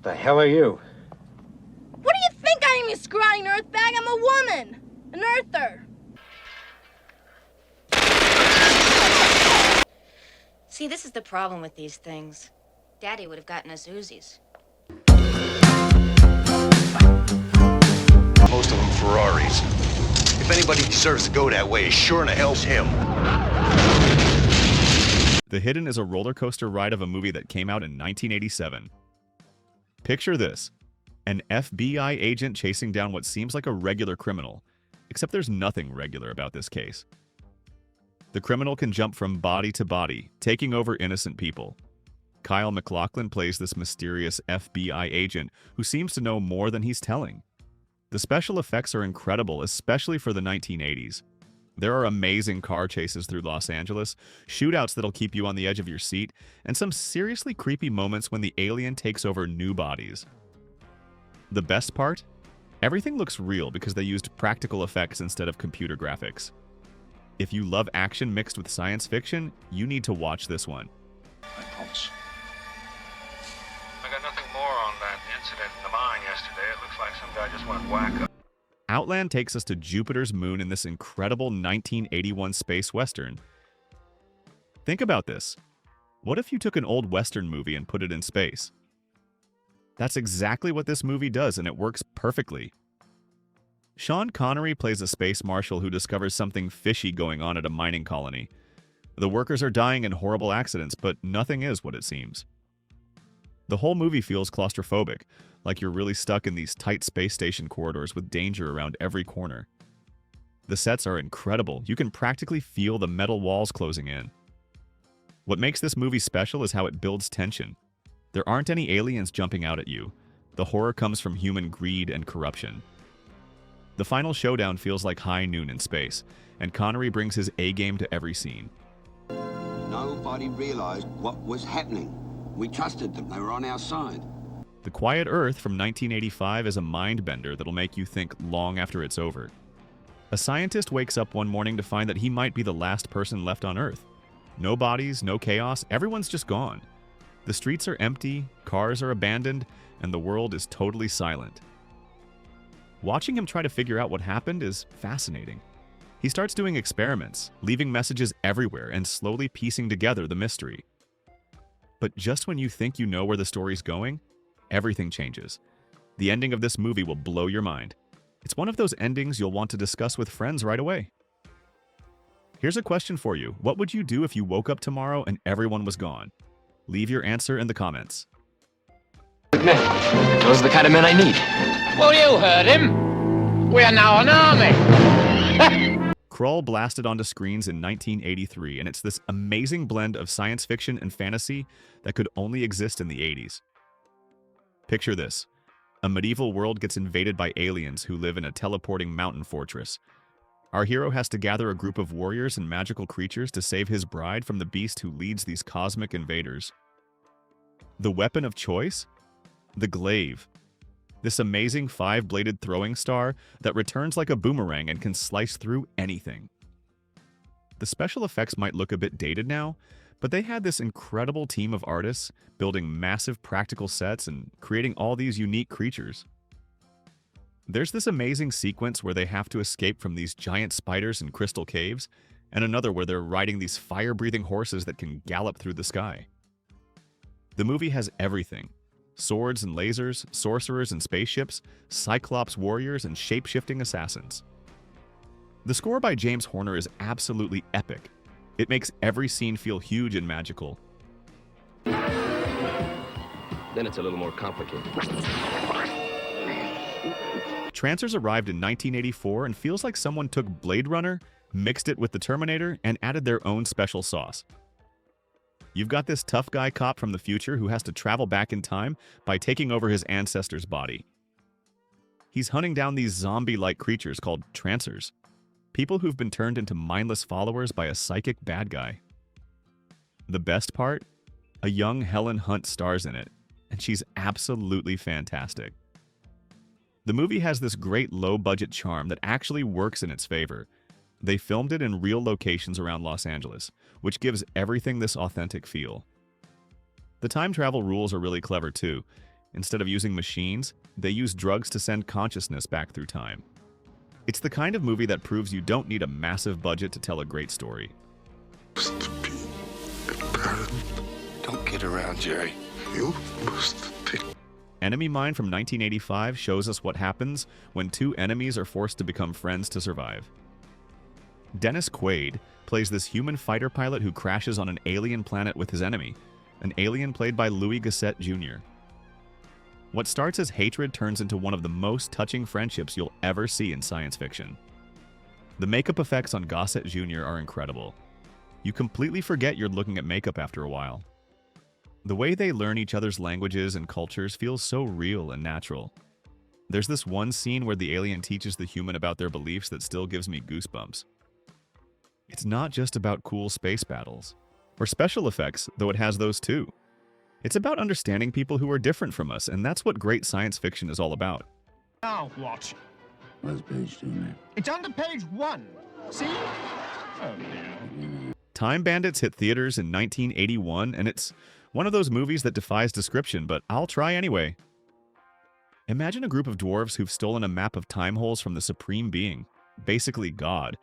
The hell are you? What do you think I am, you scrawny earthbag? I'm a woman. An earther. See, this is the problem with these things. Daddy would have gotten us Uzis. Most of them Ferraris. If anybody deserves to go that way, it's sure in the hell's him. The Hidden is a roller coaster ride of a movie that came out in 1987. Picture this: an FBI agent chasing down what seems like a regular criminal, except there's nothing regular about this case. The criminal can jump from body to body, taking over innocent people. Kyle MacLachlan plays this mysterious FBI agent who seems to know more than he's telling. The special effects are incredible, especially for the 1980s. There are amazing car chases through Los Angeles, shootouts that'll keep you on the edge of your seat, and some seriously creepy moments when the alien takes over new bodies. The best part? Everything looks real because they used practical effects instead of computer graphics. If you love action mixed with science fiction, you need to watch this one. I promise. I got nothing more on that incident in the mine yesterday. It looks like some guy just went wacko. Outland takes us to Jupiter's moon in this incredible 1981 space western. Think about this. What if you took an old western movie and put it in space? That's exactly what this movie does, and it works perfectly. Sean Connery plays a space marshal who discovers something fishy going on at a mining colony. The workers are dying in horrible accidents, but nothing is what it seems. The whole movie feels claustrophobic, like you're really stuck in these tight space station corridors with danger around every corner. The sets are incredible. You can practically feel the metal walls closing in. What makes this movie special is how it builds tension. There aren't any aliens jumping out at you. The horror comes from human greed and corruption. The final showdown feels like high noon in space, and Connery brings his A-game to every scene. Nobody realized what was happening. We trusted them. They were on our side. The Quiet Earth from 1985 is a mind-bender that'll make you think long after it's over. A scientist wakes up one morning to find that he might be the last person left on Earth. No bodies, no chaos, everyone's just gone. The streets are empty, cars are abandoned, and the world is totally silent. Watching him try to figure out what happened is fascinating. He starts doing experiments, leaving messages everywhere, and slowly piecing together the mystery. But just when you think you know where the story's going, everything changes. The ending of this movie will blow your mind. It's one of those endings you'll want to discuss with friends right away. Here's a question for you. What would you do if you woke up tomorrow and everyone was gone? Leave your answer in the comments. Men. Those are the kind of men I need. Well, you heard him. We are now an army. Krull blasted onto screens in 1983, and it's this amazing blend of science fiction and fantasy that could only exist in the 80s. Picture this. A medieval world gets invaded by aliens who live in a teleporting mountain fortress. Our hero has to gather a group of warriors and magical creatures to save his bride from the beast who leads these cosmic invaders. The weapon of choice? The glaive. This amazing 5-bladed throwing star that returns like a boomerang and can slice through anything. The special effects might look a bit dated now, but they had this incredible team of artists building massive practical sets and creating all these unique creatures. There's this amazing sequence where they have to escape from these giant spiders in crystal caves, and another where they're riding these fire-breathing horses that can gallop through the sky. The movie has everything. Swords and lasers, sorcerers and spaceships, Cyclops warriors and shape-shifting assassins. The score by James Horner is absolutely epic. It makes every scene feel huge and magical. Then it's a little more complicated. Trancers arrived in 1984 and feels like someone took Blade Runner, mixed it with the Terminator, and added their own special sauce. You've got this tough guy cop from the future who has to travel back in time by taking over his ancestor's body. He's hunting down these zombie-like creatures called Trancers, people who've been turned into mindless followers by a psychic bad guy. The best part? A young Helen Hunt stars in it, and she's absolutely fantastic. The movie has this great low-budget charm that actually works in its favor. They filmed it in real locations around Los Angeles, which gives everything this authentic feel. The time travel rules are really clever too. Instead of using machines, they use drugs to send consciousness back through time. It's the kind of movie that proves you don't need a massive budget to tell a great story. Don't kid around, Jerry. You must be. Enemy Mine from 1985 shows us what happens when two enemies are forced to become friends to survive. Dennis Quaid plays this human fighter pilot who crashes on an alien planet with his enemy, an alien played by Louis Gossett Jr. What starts as hatred turns into one of the most touching friendships you'll ever see in science fiction. The makeup effects on Gossett Jr. are incredible. You completely forget you're looking at makeup after a while. The way they learn each other's languages and cultures feels so real and natural. There's this one scene where the alien teaches the human about their beliefs that still gives me goosebumps. It's not just about cool space battles or special effects, though it has those too. It's about understanding people who are different from us, and that's what great science fiction is all about. Now what? Where's page 2, man? It's under page 1. See? Oh, dear. Time Bandits hit theaters in 1981, and it's one of those movies that defies description, but I'll try anyway. Imagine a group of dwarves who've stolen a map of time holes from the Supreme Being, basically God,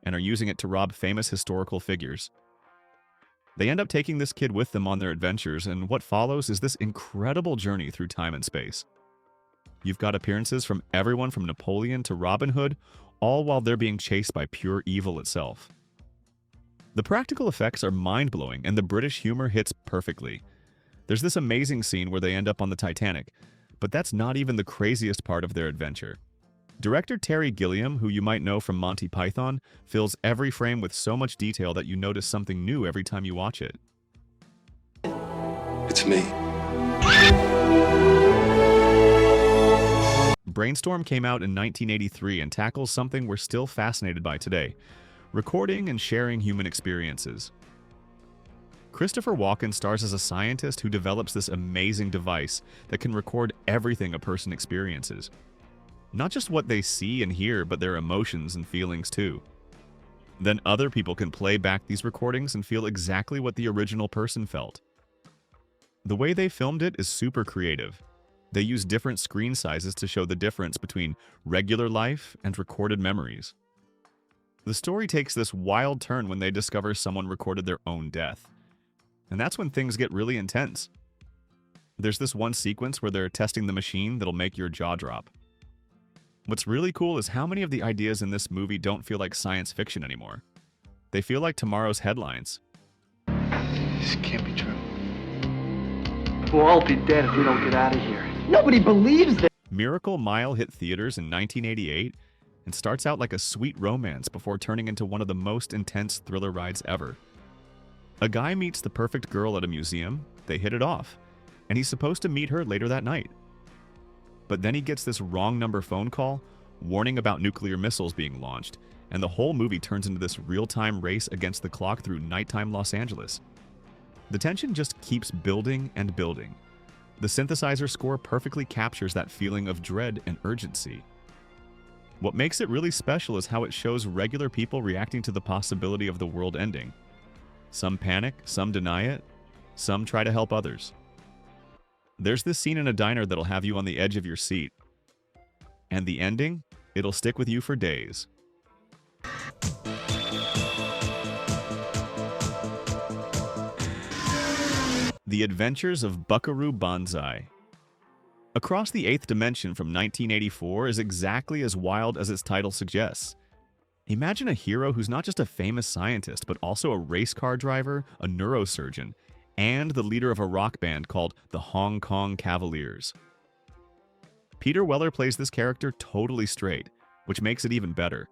and are using it to rob famous historical figures. They end up taking this kid with them on their adventures, and what follows is this incredible journey through time and space. You've got appearances from everyone from Napoleon to Robin Hood, all while they're being chased by pure evil itself. The practical effects are mind-blowing, and the British humor hits perfectly. There's this amazing scene where they end up on the Titanic, but that's not even the craziest part of their adventure. Director Terry Gilliam, who you might know from Monty Python, fills every frame with so much detail that you notice something new every time you watch it. It's me. Brainstorm came out in 1983 and tackles something we're still fascinated by today: recording and sharing human experiences. Christopher Walken stars as a scientist who develops this amazing device that can record everything a person experiences. Not just what they see and hear, but their emotions and feelings too. Then other people can play back these recordings and feel exactly what the original person felt. The way they filmed it is super creative. They use different screen sizes to show the difference between regular life and recorded memories. The story takes this wild turn when they discover someone recorded their own death. And that's when things get really intense. There's this one sequence where they're testing the machine that'll make your jaw drop. What's really cool is how many of the ideas in this movie don't feel like science fiction anymore. They feel like tomorrow's headlines. This can't be true. We'll all be dead if we don't get out of here. Nobody believes that. Miracle Mile hit theaters in 1988 and starts out like a sweet romance before turning into one of the most intense thriller rides ever. A guy meets the perfect girl at a museum, they hit it off, and he's supposed to meet her later that night. But then he gets this wrong number phone call warning about nuclear missiles being launched, and the whole movie turns into this real-time race against the clock through nighttime Los Angeles. The tension just keeps building and building. The synthesizer score perfectly captures that feeling of dread and urgency. What makes it really special is how it shows regular people reacting to the possibility of the world ending. Some panic, some deny it, some try to help others. There's this scene in a diner that'll have you on the edge of your seat. And the ending, it'll stick with you for days. The Adventures of Buckaroo Banzai. Across the Eighth Dimension from 1984 is exactly as wild as its title suggests. Imagine a hero who's not just a famous scientist, but also a race car driver, a neurosurgeon, and the leader of a rock band called the Hong Kong Cavaliers. Peter Weller plays this character totally straight, which makes it even better.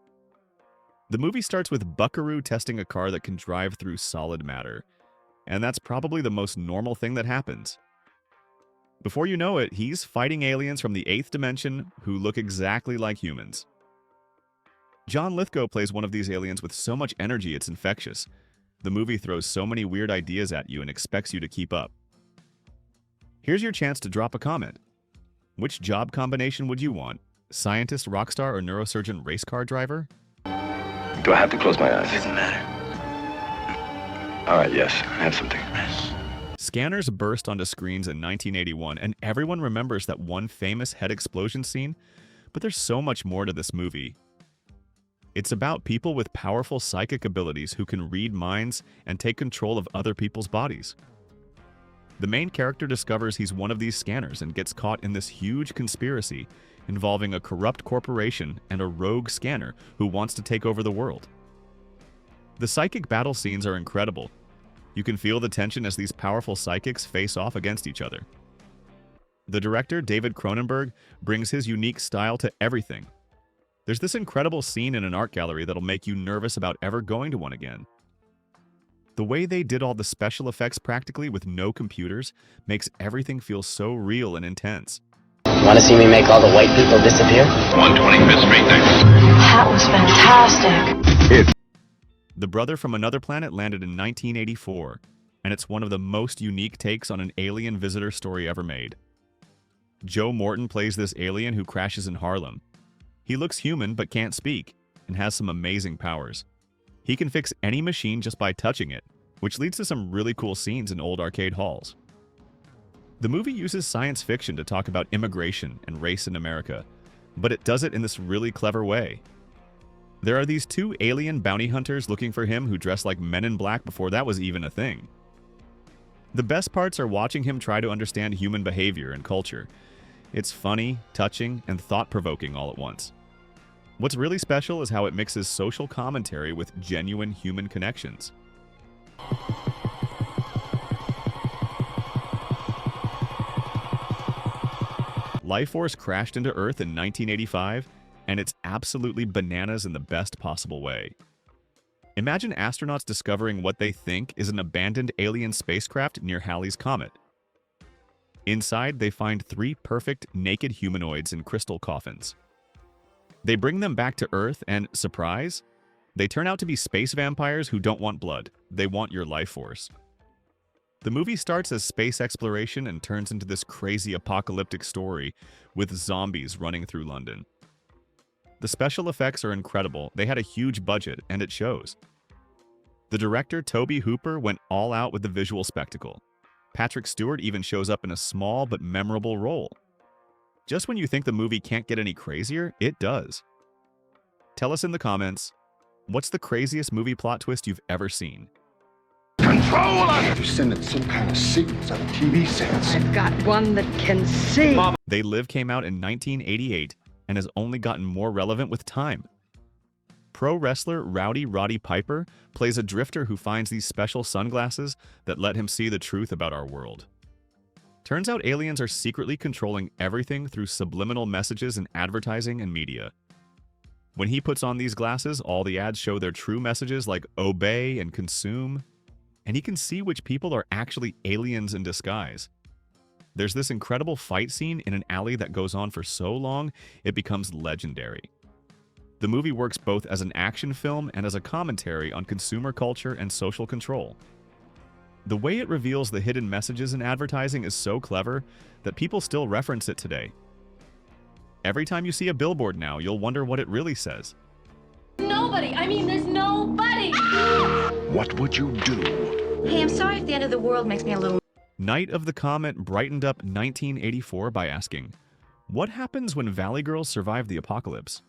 The movie starts with Buckaroo testing a car that can drive through solid matter, and that's probably the most normal thing that happens. Before you know it, he's fighting aliens from the Eighth Dimension who look exactly like humans. John Lithgow plays one of these aliens with so much energy it's infectious. The movie throws so many weird ideas at you and expects you to keep up. Here's your chance to drop a comment. Which job combination would you want? Scientist, rock star, or neurosurgeon race car driver? Do I have to close my eyes? Doesn't matter. All right, yes, I have something. Scanners burst onto screens in 1981, and everyone remembers that one famous head explosion scene, but there's so much more to this movie. It's about people with powerful psychic abilities who can read minds and take control of other people's bodies. The main character discovers he's one of these scanners and gets caught in this huge conspiracy involving a corrupt corporation and a rogue scanner who wants to take over the world. The psychic battle scenes are incredible. You can feel the tension as these powerful psychics face off against each other. The director, David Cronenberg, brings his unique style to everything. There's this incredible scene in an art gallery that'll make you nervous about ever going to one again. The way they did all the special effects practically with no computers makes everything feel so real and intense. Want to see me make all the white people disappear? 125th Street next. That was fantastic. The Brother from Another Planet landed in 1984, and it's one of the most unique takes on an alien visitor story ever made. Joe Morton plays this alien who crashes in Harlem. He looks human but can't speak, and has some amazing powers. He can fix any machine just by touching it, which leads to some really cool scenes in old arcade halls. The movie uses science fiction to talk about immigration and race in America, but it does it in this really clever way. There are these two alien bounty hunters looking for him who dress like Men in Black before that was even a thing. The best parts are watching him try to understand human behavior and culture. It's funny, touching, and thought-provoking all at once. What's really special is how it mixes social commentary with genuine human connections. Lifeforce crashed into Earth in 1985, and it's absolutely bananas in the best possible way. Imagine astronauts discovering what they think is an abandoned alien spacecraft near Halley's Comet. Inside, they find 3 perfect, naked humanoids in crystal coffins. They bring them back to Earth and, surprise, they turn out to be space vampires who don't want blood. They want your life force. The movie starts as space exploration and turns into this crazy apocalyptic story with zombies running through London. The special effects are incredible. They had a huge budget, and it shows. The director, Tobe Hooper, went all out with the visual spectacle. Patrick Stewart even shows up in a small but memorable role. Just when you think the movie can't get any crazier, it does. Tell us in the comments, what's the craziest movie plot twist you've ever seen? Controller! You're sending some kind of signals out of TV sets. I've got one that can see. They Live came out in 1988 and has only gotten more relevant with time. Pro wrestler Rowdy Roddy Piper plays a drifter who finds these special sunglasses that let him see the truth about our world. Turns out aliens are secretly controlling everything through subliminal messages in advertising and media. When he puts on these glasses, all the ads show their true messages like obey and consume, and he can see which people are actually aliens in disguise. There's this incredible fight scene in an alley that goes on for so long, it becomes legendary. The movie works both as an action film and as a commentary on consumer culture and social control. The way it reveals the hidden messages in advertising is so clever that people still reference it today. Every time you see a billboard now, you'll wonder what it really says. Nobody. I mean, there's nobody. What would you do? Hey, I'm sorry if the end of the world makes me a little... Night of the Comet brightened up 1984 by asking, what happens when Valley Girls survive the apocalypse?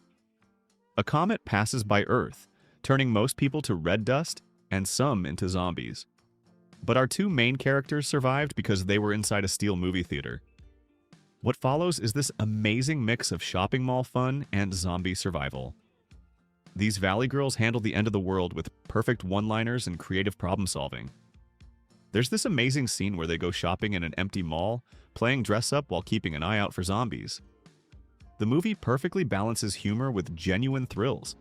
A comet passes by Earth, turning most people to red dust and some into zombies. But our 2 main characters survived because they were inside a steel movie theater. What follows is this amazing mix of shopping mall fun and zombie survival. These Valley Girls handle the end of the world with perfect one-liners and creative problem-solving. There's this amazing scene where they go shopping in an empty mall, playing dress-up while keeping an eye out for zombies. The movie perfectly balances humor with genuine thrills.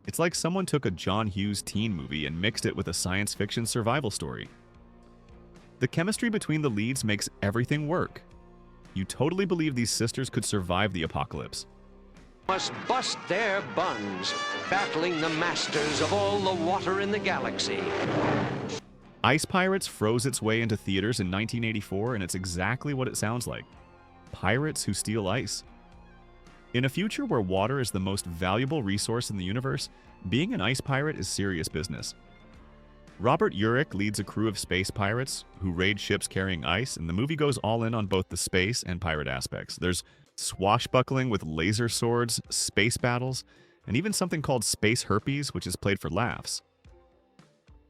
It's like someone took a John Hughes teen movie and mixed it with a science fiction survival story. The chemistry between the leads makes everything work. You totally believe these sisters could survive the apocalypse. Must bust their buns, battling the masters of all the water in the galaxy. Ice Pirates froze its way into theaters in 1984, and it's exactly what it sounds like. Pirates who steal ice. In a future where water is the most valuable resource in the universe, being an ice pirate is serious business. Robert Urich leads a crew of space pirates who raid ships carrying ice, and the movie goes all in on both the space and pirate aspects. There's swashbuckling with laser swords, space battles, and even something called space herpes, which is played for laughs.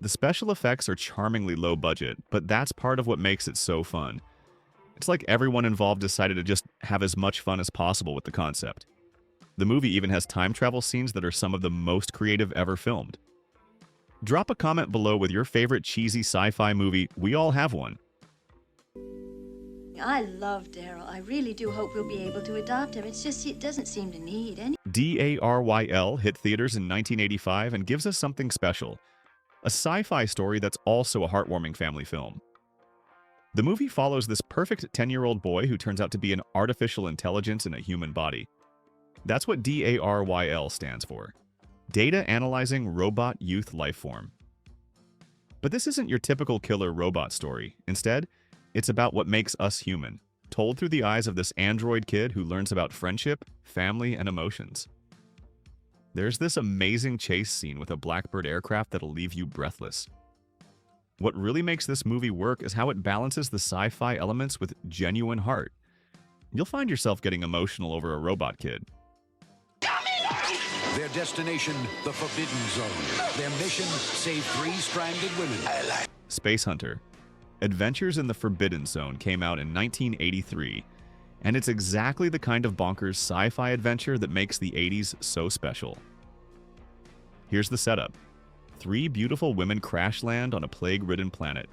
The special effects are charmingly low budget, but that's part of what makes it so fun. It's like everyone involved decided to just have as much fun as possible with the concept. The movie even has time travel scenes that are some of the most creative ever filmed. Drop a comment below with your favorite cheesy sci-fi movie. We all have one. I love Daryl. I really do hope we'll be able to adopt him. It's just, it doesn't seem to need any. DARYL hit theaters in 1985 and gives us something special. A sci-fi story that's also a heartwarming family film. The movie follows this perfect 10-year-old boy who turns out to be an artificial intelligence in a human body. That's what DARYL stands for. Data Analyzing Robot Youth Lifeform. But this isn't your typical killer robot story. Instead, it's about what makes us human, told through the eyes of this android kid who learns about friendship, family, and emotions. There's this amazing chase scene with a Blackbird aircraft that'll leave you breathless. What really makes this movie work is how it balances the sci-fi elements with genuine heart. You'll find yourself getting emotional over a robot kid. Their destination, the Forbidden Zone. Their mission, save 3 stranded women. Spacehunter. Adventures in the Forbidden Zone came out in 1983, and it's exactly the kind of bonkers sci-fi adventure that makes the 80s so special. Here's the setup. 3 beautiful women crash land on a plague-ridden planet,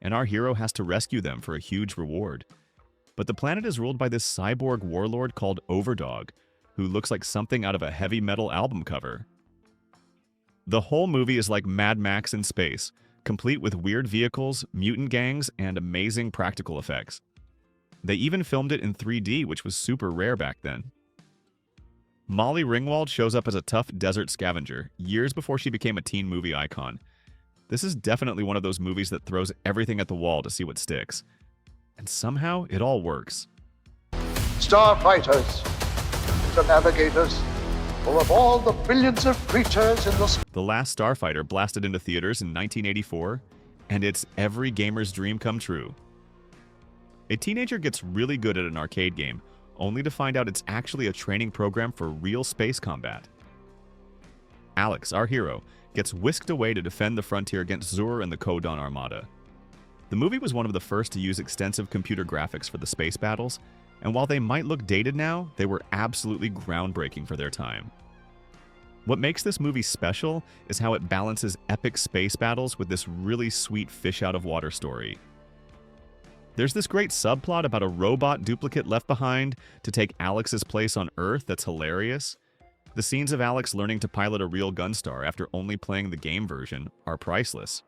and our hero has to rescue them for a huge reward. But the planet is ruled by this cyborg warlord called Overdog, who looks like something out of a heavy metal album cover. The whole movie is like Mad Max in space, complete with weird vehicles, mutant gangs, and amazing practical effects. They even filmed it in 3D, which was super rare back then. Molly Ringwald shows up as a tough desert scavenger, years before she became a teen movie icon. This is definitely one of those movies that throws everything at the wall to see what sticks. And somehow, it all works. Starfighters, navigators, full of all the billions of creatures in the sky. The Last Starfighter blasted into theaters in 1984, and it's every gamer's dream come true. A teenager gets really good at an arcade game, only to find out it's actually a training program for real space combat. Alex, our hero, gets whisked away to defend the frontier against Zur and the Kodon Armada. The movie was one of the first to use extensive computer graphics for the space battles, and while they might look dated now, they were absolutely groundbreaking for their time. What makes this movie special is how it balances epic space battles with this really sweet fish-out-of-water story. There's this great subplot about a robot duplicate left behind to take Alex's place on Earth that's hilarious. The scenes of Alex learning to pilot a real Gunstar after only playing the game version are priceless.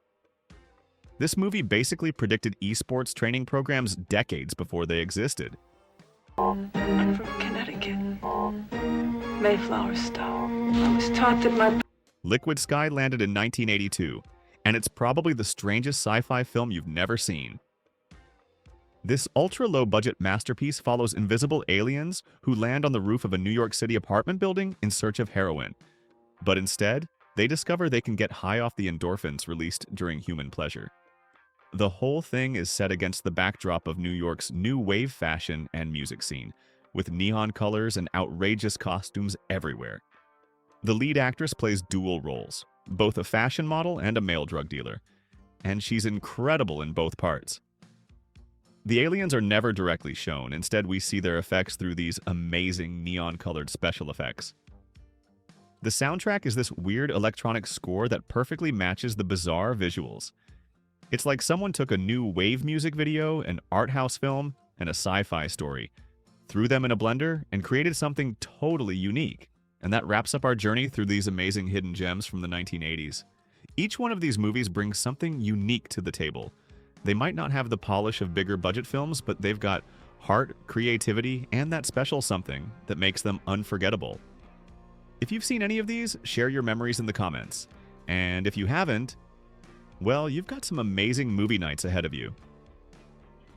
This movie basically predicted esports training programs decades before they existed. I'm from Connecticut. Mayflower Stone. I was taught that my... Liquid Sky landed in 1982, and it's probably the strangest sci-fi film you've never seen. This ultra-low-budget masterpiece follows invisible aliens who land on the roof of a New York City apartment building in search of heroin. But instead, they discover they can get high off the endorphins released during human pleasure. The whole thing is set against the backdrop of New York's new wave fashion and music scene, with neon colors and outrageous costumes everywhere. The lead actress plays dual roles, both a fashion model and a male drug dealer, and she's incredible in both parts. The aliens are never directly shown. Instead, we see their effects through these amazing neon-colored special effects. The soundtrack is this weird electronic score that perfectly matches the bizarre visuals. It's like someone took a new wave music video, an art house film, and a sci-fi story, threw them in a blender, and created something totally unique. And that wraps up our journey through these amazing hidden gems from the 1980s. Each one of these movies brings something unique to the table. They might not have the polish of bigger budget films, but they've got heart, creativity, and that special something that makes them unforgettable. If you've seen any of these, share your memories in the comments. And if you haven't, well, you've got some amazing movie nights ahead of you.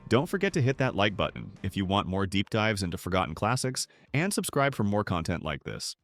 Don't forget to hit that like button if you want more deep dives into forgotten classics, and subscribe for more content like this.